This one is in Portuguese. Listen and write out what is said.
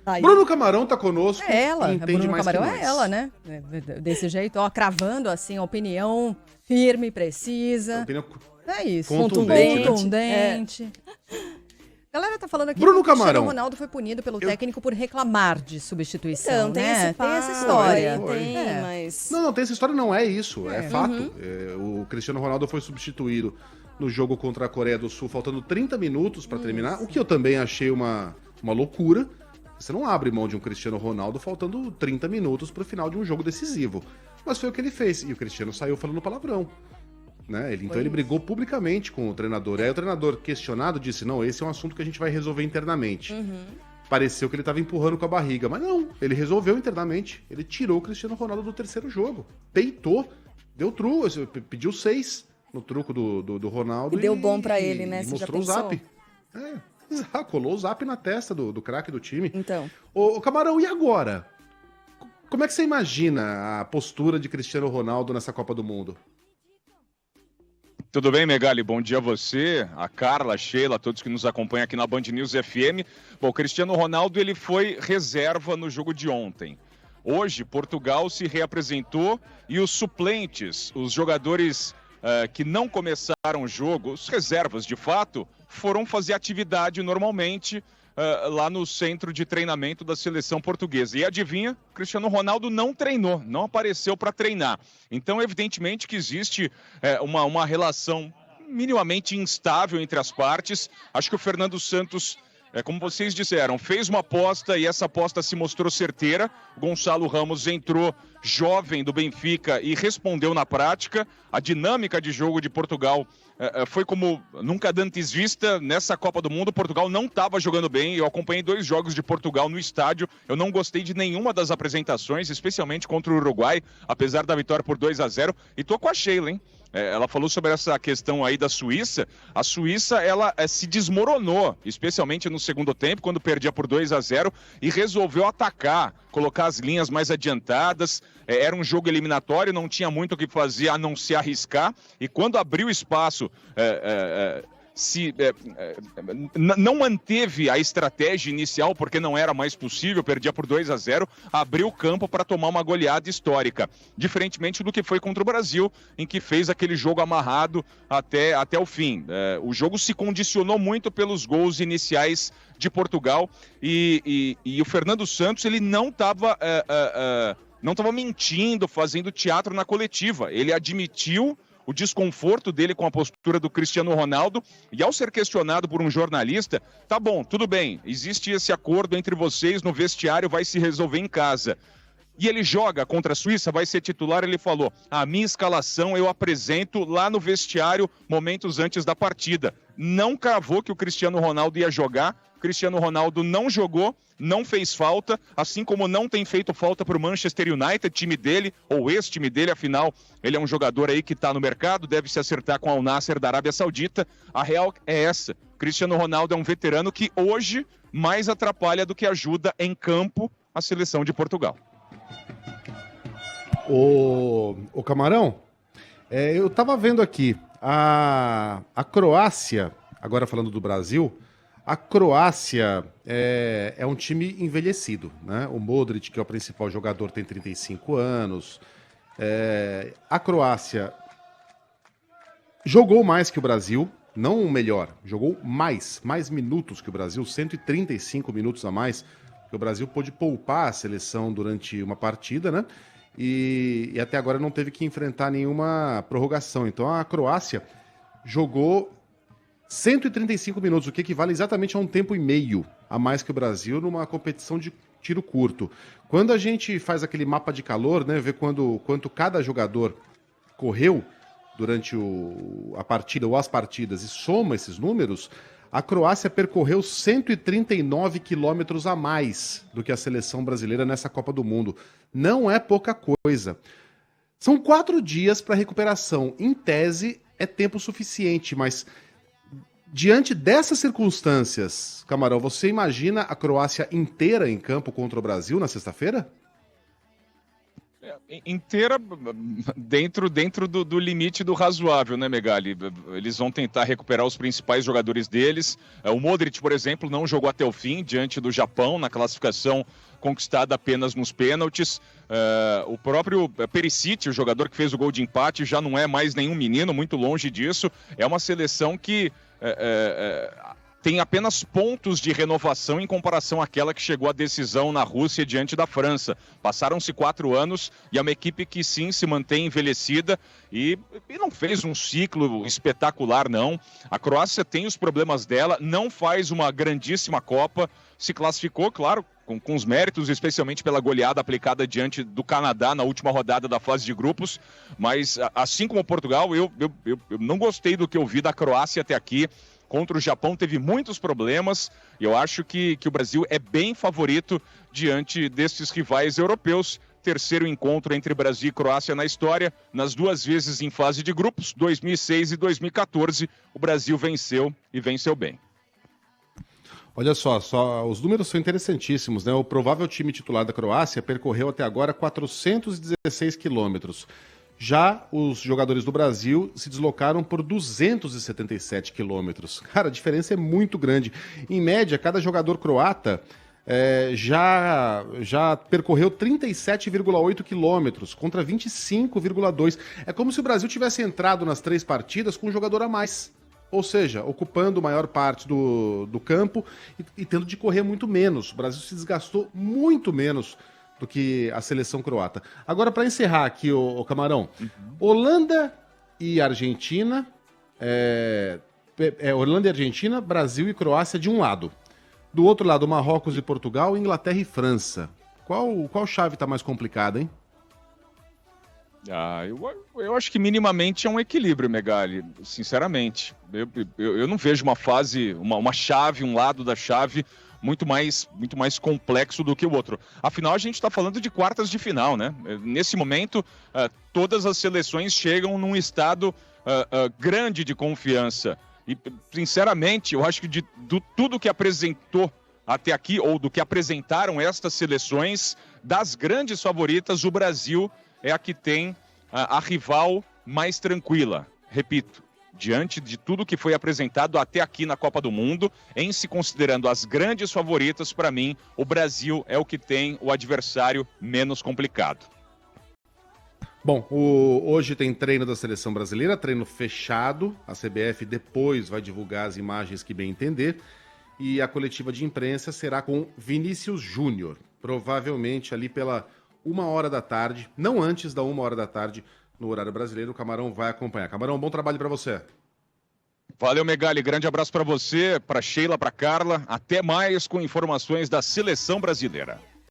Aí, Bruno Camarão tá conosco. é ela, a entende Bruno mais Camarão que nós. é ela, né? Desse jeito, ó, cravando assim a opinião firme, precisa. Opinião É isso. contundente, né? Contundente. A galera tá falando aqui Bruno que o Cristiano Camarão. Ronaldo foi punido pelo técnico por reclamar de substituição, Então, tem né? esse Tem essa papo história. Foi. Tem, É. mas... Não, tem essa história, não é isso, é fato. Uhum. O Cristiano Ronaldo foi substituído no jogo contra a Coreia do Sul, faltando 30 minutos para terminar, o que eu também achei uma loucura. Você não abre mão de um Cristiano Ronaldo faltando 30 minutos para o final de um jogo decisivo. Mas foi o que ele fez, e o Cristiano saiu falando palavrão. Né? Ele brigou publicamente com o treinador. Aí o treinador, questionado, disse: não, esse é um assunto que a gente vai resolver internamente. Pareceu que ele estava empurrando com a barriga, mas não, ele resolveu internamente. Ele tirou o Cristiano Ronaldo do terceiro jogo. Peitou, deu truco, pediu 6 no truco do Ronaldo. E deu bom pra ele, né? E Você já mostrou o pensou? zap. Colou o zap na testa do craque do time. Então, Ô, Camarão, e agora? Como é que você imagina a postura de Cristiano Ronaldo nessa Copa do Mundo? Tudo bem, Megali? Bom dia a você, a Carla, a Sheila, a todos que nos acompanham aqui na Band News FM. Bom, o Cristiano Ronaldo ele foi reserva no jogo de ontem. Hoje, Portugal se reapresentou e os suplentes, os jogadores que não começaram o jogo, os reservas de fato, foram fazer atividade normalmente lá no centro de treinamento da seleção portuguesa. E adivinha, Cristiano Ronaldo não treinou, não apareceu para treinar. Então, evidentemente que existe uma relação minimamente instável entre as partes. Acho que o Fernando Santos, como vocês disseram, fez uma aposta e essa aposta se mostrou certeira. Gonçalo Ramos entrou jovem do Benfica e respondeu na prática. A dinâmica de jogo de Portugal foi como nunca antes vista nessa Copa do Mundo. Portugal não estava jogando bem. Eu acompanhei 2 jogos de Portugal no estádio. Eu não gostei de nenhuma das apresentações, especialmente contra o Uruguai, apesar da vitória por 2-0. E tô com a Sheila, hein? Ela falou sobre essa questão aí da Suíça. A Suíça, ela se desmoronou, especialmente no segundo tempo, quando perdia por 2-0 e resolveu atacar, colocar as linhas mais adiantadas. Era um jogo eliminatório, não tinha muito o que fazer a não se arriscar. E quando abriu espaço, não manteve a estratégia inicial, porque não era mais possível, perdia por 2-0, abriu o campo para tomar uma goleada histórica, diferentemente do que foi contra o Brasil, em que fez aquele jogo amarrado até o fim. O jogo se condicionou muito pelos gols iniciais de Portugal e o Fernando Santos ele não estava mentindo, fazendo teatro na coletiva. Ele admitiu o desconforto dele com a postura do Cristiano Ronaldo, e ao ser questionado por um jornalista, tá bom, tudo bem, existe esse acordo entre vocês no vestiário, vai se resolver em casa. E ele joga contra a Suíça, vai ser titular, ele falou, a minha escalação eu apresento lá no vestiário momentos antes da partida. Não cravou que o Cristiano Ronaldo ia jogar, Cristiano Ronaldo não jogou, não fez falta, assim como não tem feito falta para o Manchester United, time dele, ou ex-time dele, afinal, ele é um jogador aí que está no mercado, deve se acertar com o Al Nassr da Arábia Saudita. A real é essa, Cristiano Ronaldo é um veterano que hoje mais atrapalha do que ajuda em campo a seleção de Portugal. Ô Camarão, eu tava vendo aqui, a Croácia, agora falando do Brasil, a Croácia é um time envelhecido, né? O Modric, que é o principal jogador, tem 35 anos. A Croácia jogou mais que o Brasil, não o melhor, jogou mais minutos que o Brasil, 135 minutos a mais, que o Brasil pôde poupar a seleção durante uma partida, né? E até agora não teve que enfrentar nenhuma prorrogação. Então a Croácia jogou 135 minutos, o que equivale exatamente a um tempo e meio a mais que o Brasil numa competição de tiro curto. Quando a gente faz aquele mapa de calor, né, vê quanto cada jogador correu durante a partida ou as partidas e soma esses números, a Croácia percorreu 139 quilômetros a mais do que a seleção brasileira nessa Copa do Mundo. Não é pouca coisa. São 4 dias para recuperação. Em tese, é tempo suficiente, mas diante dessas circunstâncias, Camarão, você imagina a Croácia inteira em campo contra o Brasil na sexta-feira? Inteira dentro do limite do razoável, né, Megali? Eles vão tentar recuperar os principais jogadores deles. O Modric, por exemplo, não jogou até o fim diante do Japão na classificação conquistada apenas nos pênaltis. O próprio Perisic, o jogador que fez o gol de empate, já não é mais nenhum menino, muito longe disso. É uma seleção que tem apenas pontos de renovação em comparação àquela que chegou à decisão na Rússia diante da França. Passaram-se 4 anos e é uma equipe que sim se mantém envelhecida e não fez um ciclo espetacular, não. A Croácia tem os problemas dela, não faz uma grandíssima Copa, se classificou, claro, com os méritos, especialmente pela goleada aplicada diante do Canadá na última rodada da fase de grupos, mas assim como Portugal, eu não gostei do que eu vi da Croácia até aqui. Contra o Japão teve muitos problemas e eu acho que o Brasil é bem favorito diante desses rivais europeus. Terceiro encontro entre Brasil e Croácia na história, nas 2 vezes em fase de grupos, 2006 e 2014, o Brasil venceu e venceu bem. Olha só, os números são interessantíssimos, né? O provável time titular da Croácia percorreu até agora 416 quilômetros. Já os jogadores do Brasil se deslocaram por 277 quilômetros. Cara, a diferença é muito grande. Em média, cada jogador croata já percorreu 37,8 quilômetros contra 25,2. É como se o Brasil tivesse entrado nas 3 partidas com um jogador a mais. Ou seja, ocupando a maior parte do campo e tendo de correr muito menos. O Brasil se desgastou muito menos do que a seleção croata. Agora, para encerrar aqui, o Camarão, Holanda e Argentina, Holanda e Argentina, Brasil e Croácia de um lado. Do outro lado, Marrocos e Portugal, Inglaterra e França. Qual chave está mais complicada, hein? Eu acho que minimamente é um equilíbrio, Megali, sinceramente. Eu não vejo uma fase, uma chave, um lado da chave muito mais complexo do que o outro. Afinal, a gente está falando de quartas de final, né? Nesse momento, todas as seleções chegam num estado grande de confiança. E, sinceramente, eu acho que de tudo que apresentou até aqui, ou do que apresentaram estas seleções, das grandes favoritas, o Brasil é a que tem a rival mais tranquila. Repito, diante de tudo que foi apresentado até aqui na Copa do Mundo, em se considerando as grandes favoritas, para mim, o Brasil é o que tem o adversário menos complicado. Bom, hoje tem treino da seleção brasileira, treino fechado. A CBF depois vai divulgar as imagens que bem entender. E a coletiva de imprensa será com Vinícius Júnior, provavelmente ali pela 1h da tarde, não antes da 1h da tarde, no horário brasileiro. O Camarão vai acompanhar. Camarão, bom trabalho para você. Valeu, Megali. Grande abraço para você, para Sheila, para Carla. Até mais com informações da seleção brasileira.